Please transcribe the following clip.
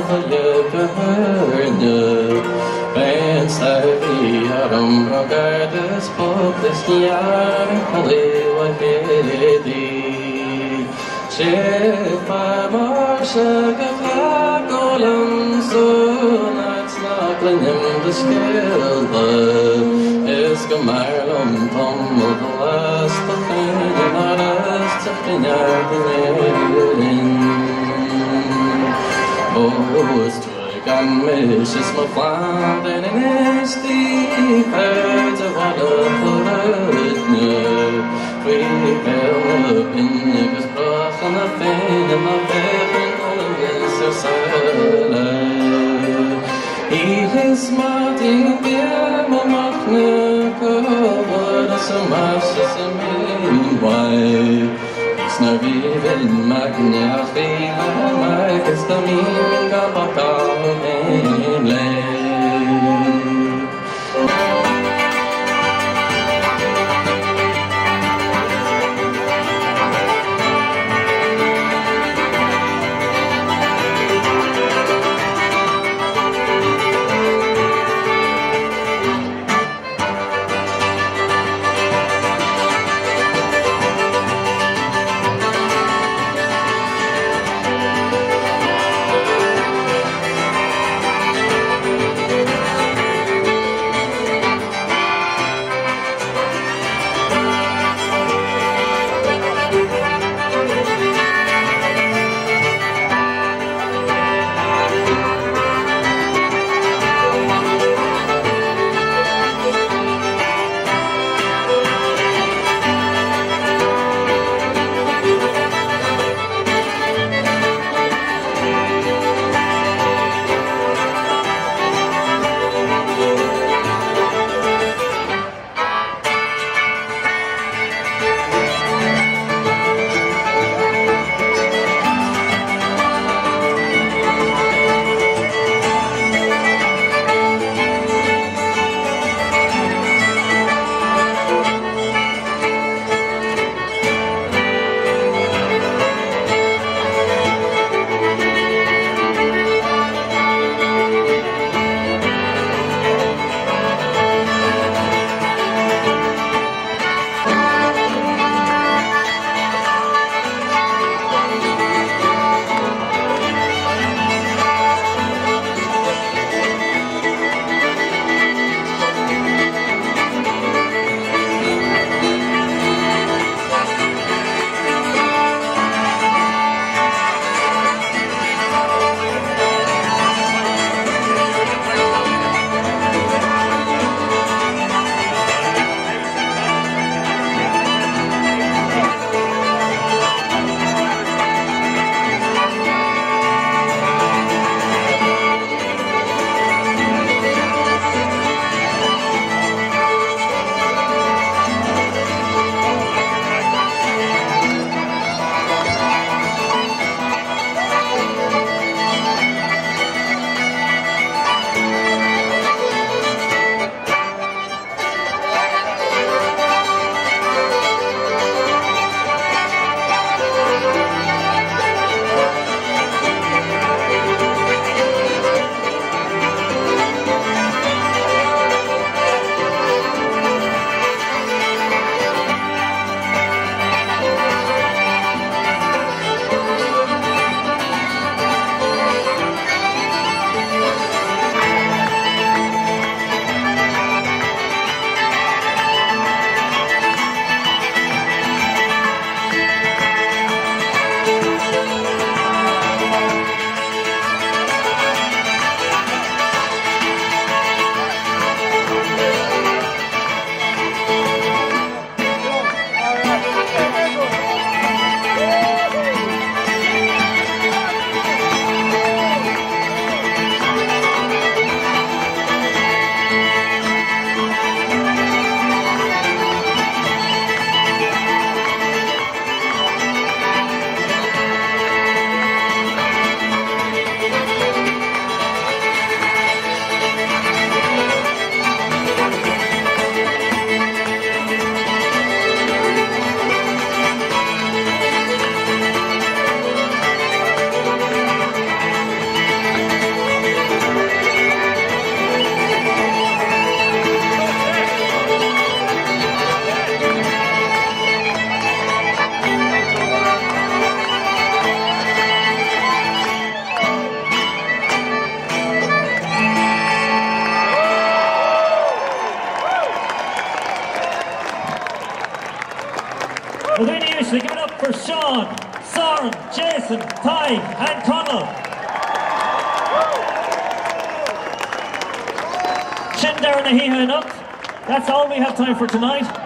gehörde. Ben sei aram rogadas popes niar halewa hedi. Shefa marsha gafla golam sunat snaklenim the skilba. Es gemarlom tom of the last of the naras to the Gan mis is my flan en is die uit de wadden vooruit. We wel in de gesproken de veen en de weg en alle is er is smarting weer maar makkelijker worden zo marsjes en meanwhile. Na viven magna fina mai questa minga bacca le Well, then usually give it up for Sean, Soren, Jason, Ty, and Connell. Shin Darren Ahiha enough. That's all we have time for tonight.